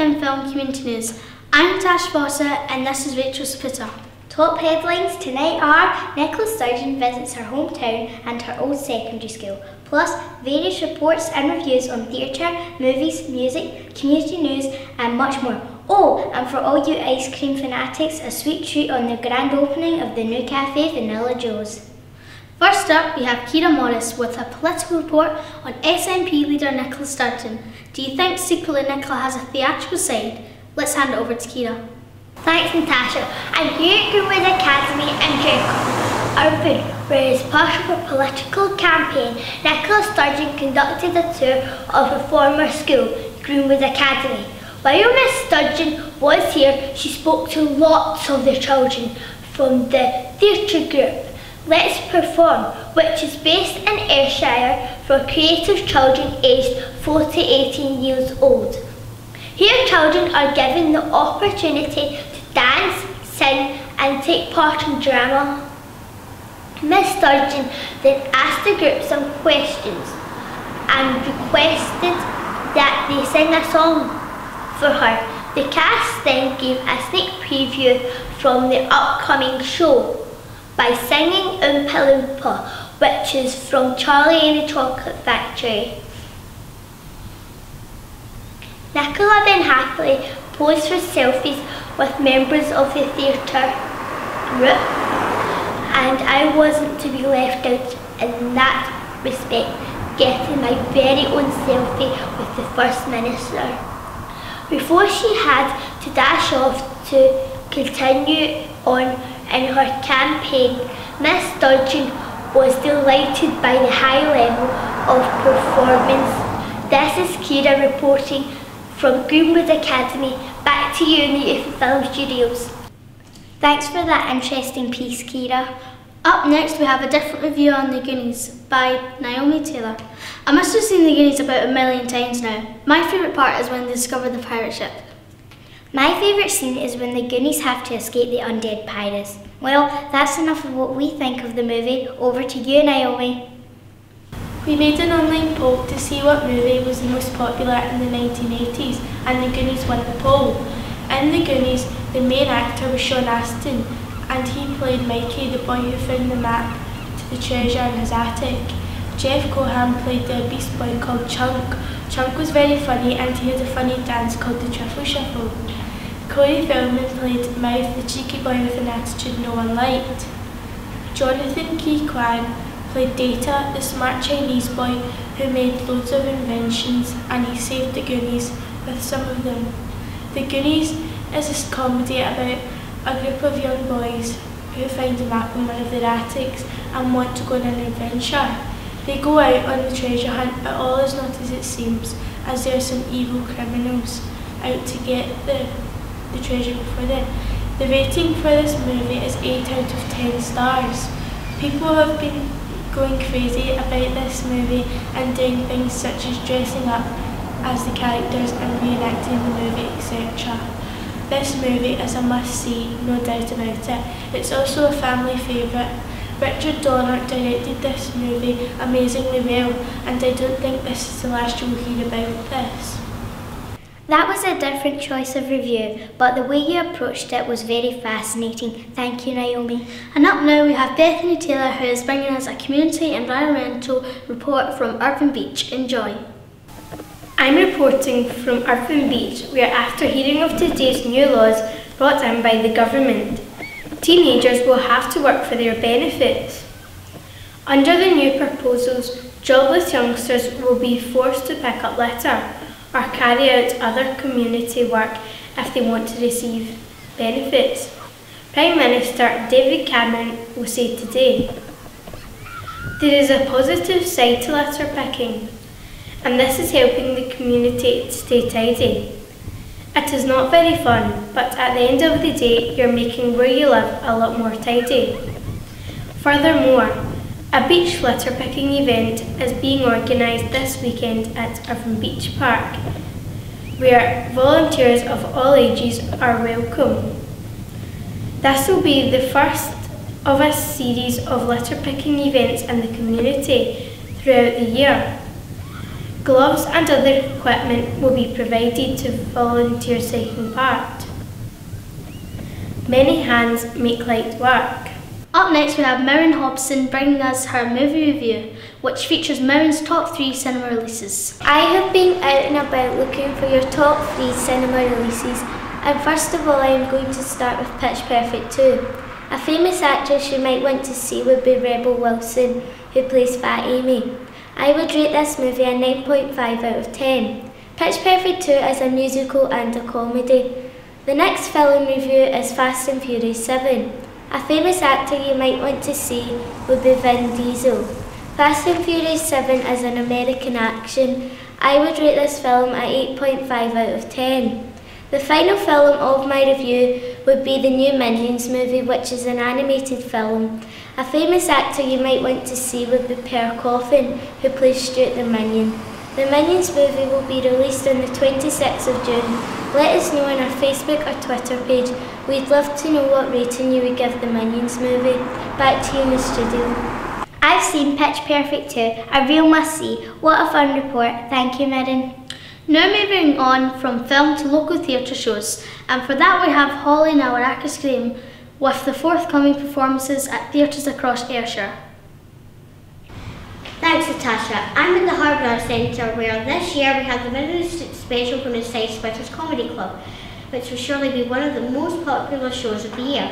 Youth Film Community News. I'm Natasha Fawcett and this is Rachel's Spitter. Top headlines tonight are Nicola Sturgeon visits her hometown and her old secondary school, plus various reports and reviews on theatre, movies, music, community news and much more. Oh, and for all you ice cream fanatics, a sweet treat on the grand opening of the new cafe Vanilla Joe's. First up, we have Kira Morris with a political report on SNP leader Nicola Sturgeon. Do you think secretly Nicola has a theatrical side? Let's hand it over to Kira. Thanks Natasha. I'm here at Goonies Academy in Arkham, where as part of her political campaign, Nicola Sturgeon conducted a tour of her former school, Goonies Academy. While Miss Sturgeon was here, she spoke to lots of the children from the theatre group Let's Perform, which is based in Ayrshire for creative children aged 4 to 18 years old. Here children are given the opportunity to dance, sing and take part in drama. Miss Sturgeon then asked the group some questions and requested that they sing a song for her. The cast then gave a sneak preview from the upcoming show by singing Oompa Loompa, which is from Charlie and the Chocolate Factory. Nicola then happily posed for selfies with members of the theatre group, and I wasn't to be left out in that respect, getting my very own selfie with the First Minister. Before she had to dash off to continue on in her campaign, Miss Sturgeon was delighted by the high level of performance. This is Kira reporting from Goonies Academy. Back to you in the Youth Film Studios. Thanks for that interesting piece, Kira. Up next we have a different review on The Goonies by Naomi Taylor. I must have seen The Goonies about 1 million times now. My favourite part is when they discover the pirate ship. My favourite scene is when the Goonies have to escape the undead pirates. Well, that's enough of what we think of the movie. Over to you, Naomi. We made an online poll to see what movie was the most popular in the 1980s, and The Goonies won the poll. In The Goonies, the main actor was Sean Astin, and he played Mikey, the boy who found the map to the treasure in his attic. Jeff Cohan played the Beast Boy called Chunk. Chunk was very funny and he had a funny dance called the Truffle Shuffle. Corey Feldman played Mouth, the cheeky boy with an attitude no one liked. Jonathan Ke Quan played Data, the smart Chinese boy who made loads of inventions, and he saved the Goonies with some of them. The Goonies is a comedy about a group of young boys who find a map in one of their attics and want to go on an adventure. They go out on the treasure hunt, but all is not as it seems, as there are some evil criminals out to get the treasure before them. The rating for this movie is 8 out of 10 stars. People have been going crazy about this movie and doing things such as dressing up as the characters and reenacting the movie, etc. This movie is a must-see, no doubt about it. It's also a family favourite. Richard Donner directed this movie amazingly well, and I don't think this is the last you'll hear about this. That was a different choice of review, but the way you approached it was very fascinating. Thank you, Naomi. And up now we have Bethany Taylor, who is bringing us a community environmental report from Arkham Beach. Enjoy. I'm reporting from Arkham Beach, where after hearing of today's new laws brought in by the government, teenagers will have to work for their benefits. Under the new proposals, jobless youngsters will be forced to pick up litter or carry out other community work if they want to receive benefits. Prime Minister David Cameron will say today, "There is a positive side to litter picking, and this is helping the community to stay tidy. It is not very fun, but at the end of the day, you're making where you live a lot more tidy." Furthermore, a beach litter picking event is being organised this weekend at Arkham Beach Park, where volunteers of all ages are welcome. This will be the first of a series of litter picking events in the community throughout the year. Gloves and other equipment will be provided to volunteers taking part. Many hands make light work. Up next we have Miriam Hobson bringing us her movie review, which features Miriam's top 3 cinema releases. I have been out and about looking for your top 3 cinema releases, and first of all I am going to start with Pitch Perfect 2. A famous actress you might want to see would be Rebel Wilson, who plays Fat Amy. I would rate this movie a 9.5 out of 10. Pitch Perfect 2 is a musical and a comedy. The next film review is Fast and Furious 7. A famous actor you might want to see would be Vin Diesel. Fast and Furious 7 is an American action. I would rate this film a 8.5 out of 10. The final film of my review would be the new Minions movie, which is an animated film. A famous actor you might want to see would be Per Coffin, who plays Stuart the Minion. The Minions movie will be released on the 26th of June. Let us know on our Facebook or Twitter page. We'd love to know what rating you would give the Minions movie. Back to you in the studio. I've seen Pitch Perfect 2, a real must-see. What a fun report. Thank you, Mirren. Now moving on from film to local theatre shows, and for that we have Holly and our Arkham Beach with the forthcoming performances at theatres across Ayrshire. Thanks, Natasha. I'm in the Harbour Arts Centre, where this year we have the Midland Special from the Side Splitters Comedy Club, which will surely be one of the most popular shows of the year.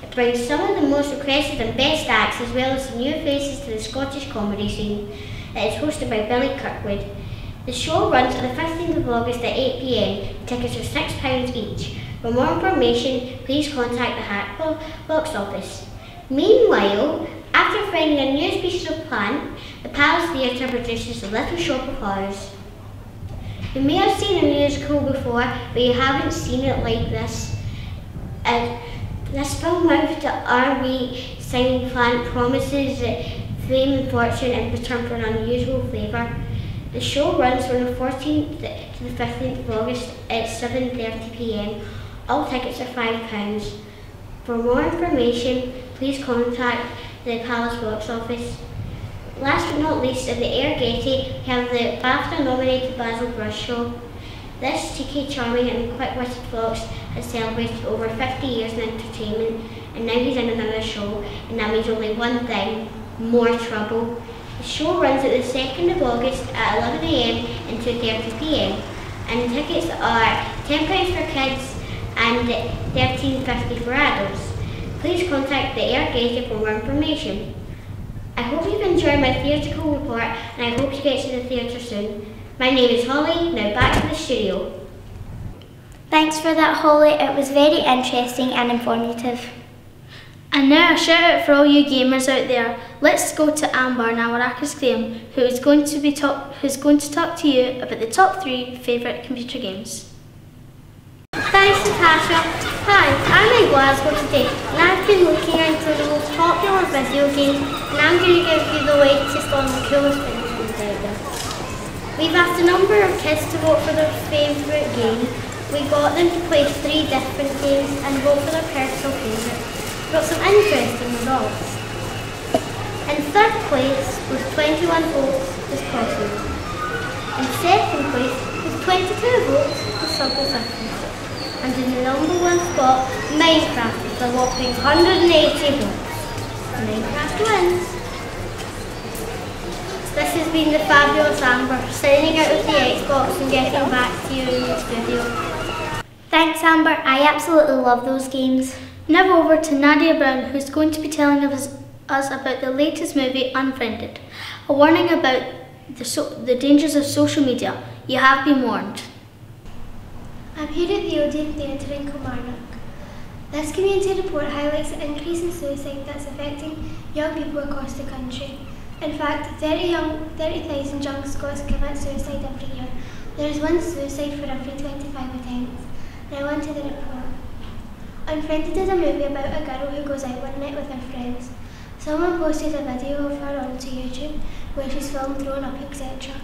It brings some of the most requested and best acts, as well as the new faces to the Scottish comedy scene. It is hosted by Billy Kirkwood. The show runs on the 15th of August at 8 p.m. Tickets are £6 each. For more information, please contact the Hackle box office. Meanwhile, after finding a new species of plant, the Palace Theatre produces The Little Shop of Horrors. You may have seen a musical before, but you haven't seen it like this. This film about the R.V. singing plant promises fame and fortune in return for an unusual flavour. The show runs from the 14th to the 15th of August at 7:30 p.m. All tickets are £5. For more information, please contact the Palace box office. Last but not least, at the Air Gaiety, we have the BAFTA-nominated Basil Brush Show. This cheeky, charming and quick-witted fox has celebrated over 50 years in entertainment, and now he's in another show, and that means only one thing: more trouble. The show runs at the 2nd of August at 11 a.m. and 2:30 p.m. and tickets are £10 for kids and £13.50 for adults. Please contact the Air Gaiety for more information. I hope you've enjoyed my theatrical report, and I hope you get to the theatre soon. My name is Holly, now back to the studio. Thanks for that, Holly. It was very interesting and informative. And now a shout out for all you gamers out there. Let's go to Amber, now our Arkham Beach, who's going to talk to you about the top 3 favourite computer games. Thanks, Natasha. Hi, I'm in Glasgow today, and I've been looking into the most popular video games, and I'm going to give you the latest on the coolest video games out there. We've asked a number of kids to vote for their favourite game. We got them to play 3 different games and vote for their personal favourite. Got some interesting results. In 3rd place with 21 votes was Crossroads. In 2nd place with 22 votes was Subway Surfers. And in the number 1 spot, Minecraft with a whopping 180 votes. Minecraft wins. This has been the fabulous Amber, signing out of the Xbox and getting back to you in the studio. Thanks, Amber. I absolutely love those games. Now over to Nadia Brown, who's going to be telling us about the latest movie, Unfriended. A warning about the dangers of social media. You have been warned. I'm here at the Odeon Theatre in Kilmarnock. This community report highlights the increase in suicide that's affecting young people across the country. In fact, 30,000 young Scots commit suicide every year. There is one suicide for every 25 attempts. Now on to the report. Unfriended is a movie about a girl who goes out one night with her friends. Someone posted a video of her onto YouTube where she's filmed throwing up, etc.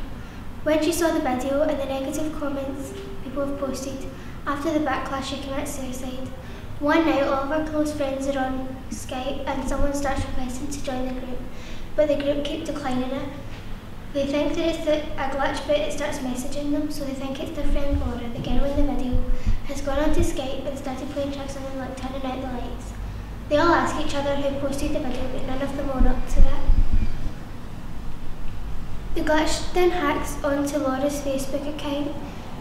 When she saw the video and the negative comments people have posted, after the backlash she commits suicide. One night all of her close friends are on Skype and someone starts requesting to join the group, but the group keep declining it. They think that it's a glitch, but it starts messaging them, so they think it's their friend Laura, the girl in the video, has gone onto Skype and started playing tricks on them, like turning out the lights. They all ask each other who posted the video, but none of them own up to it. The glitch then hacks onto Laura's Facebook account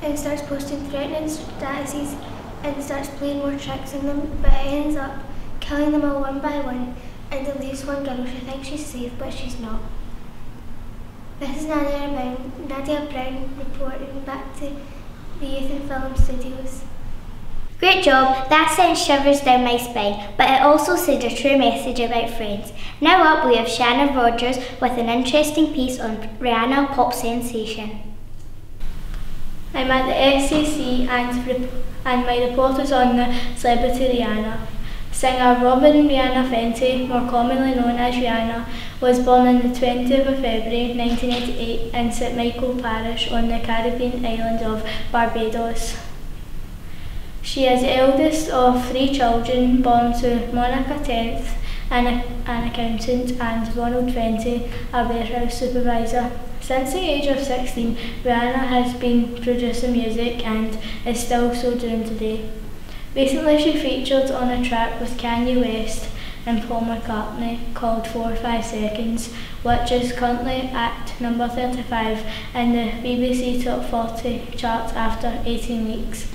and starts posting threatening statuses and starts playing more tricks on them, but it ends up killing them all one by one, and it leaves one girl who thinks she's safe, but she's not. This is Nadia Brown reporting back to the Youth and Film Studios. Great job, that sent shivers down my spine, but it also said a true message about friends. Now up we have Shannon Rogers with an interesting piece on Rihanna pop sensation. I'm at the SAC and my report is on the celebrity Rihanna. Singer Robin Rihanna Fenty, more commonly known as Rihanna, was born on the 20th of February 1988 in St Michael Parish on the Caribbean island of Barbados. She is the eldest of 3 children born to Monica Tenth, an accountant, and Ronald Fenty, a warehouse supervisor. Since the age of 16, Rihanna has been producing music and is still so doing today. Recently she featured on a track with Kanye West and Paul McCartney called 4 or 5 Seconds, which is currently at number 35 in the BBC Top 40 charts after 18 weeks.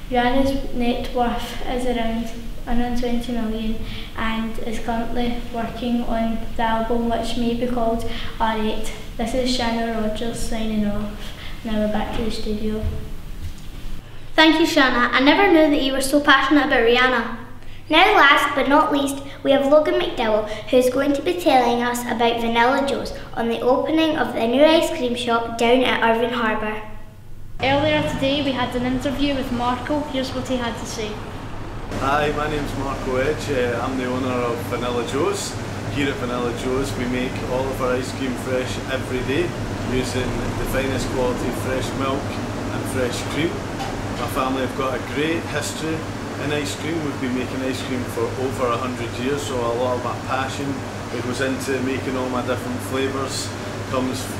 Rihanna's net worth is around 120 million and is currently working on the album, which may be called R8. This is Shannon Rogers signing off. Now we're back to the studio. Thank you, Shanna. I never knew that you were so passionate about Rihanna. Now last but not least, we have Logan McDowell, who's going to be telling us about Vanilla Joe's on the opening of the new ice cream shop down at Irvine Harbour. Earlier today we had an interview with Marco. Here's what he had to say. Hi, my name's Marco Edge. I'm the owner of Vanilla Joe's. Here at Vanilla Joe's we make all of our ice cream fresh every day using the finest quality fresh milk and fresh cream. My family have got a great history in ice cream. We've been making ice cream for over 100 years, so a lot of my passion that goes into making all my different flavours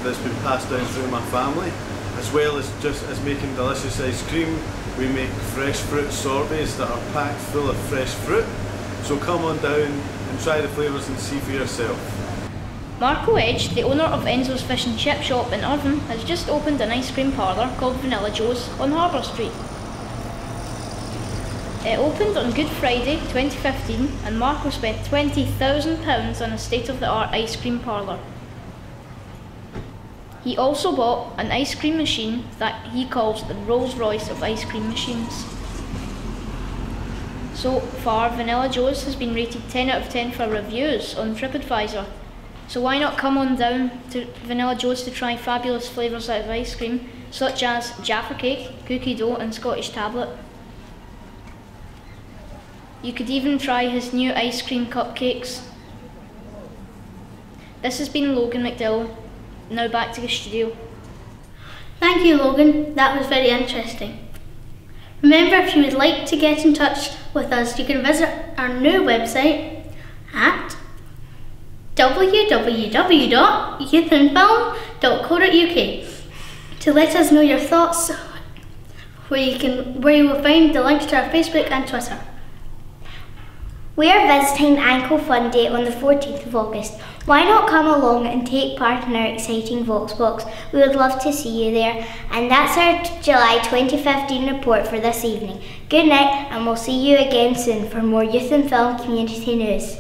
that's been passed down through my family. As well as just as making delicious ice cream, we make fresh fruit sorbets that are packed full of fresh fruit. So come on down and try the flavours and see for yourself. Marco Edge, the owner of Enzo's Fish and Chip Shop in Irvine, has just opened an ice cream parlour called Vanilla Joe's on Harbour Street. It opened on Good Friday 2015 and Marco spent £20,000 on a state-of-the-art ice cream parlour. He also bought an ice cream machine that he calls the Rolls Royce of ice cream machines. So far, Vanilla Joe's has been rated 10 out of 10 for reviews on TripAdvisor. So why not come on down to Vanilla Joe's to try fabulous flavours out of ice cream, such as Jaffa Cake, Cookie Dough and Scottish Tablet. You could even try his new ice cream cupcakes. This has been Logan McDowell. Now back to the studio. Thank you, Logan. That was very interesting. Remember, if you would like to get in touch with us, you can visit our new website at www.youthandfilm.co.uk to let us know your thoughts, where you will find the links to our Facebook and Twitter. We are visiting Ankle Fun Day on the 14th of August. Why not come along and take part in our exciting Voxbox? We would love to see you there. And that's our July 2015 report for this evening. Good night, and we'll see you again soon for more youth and film community news.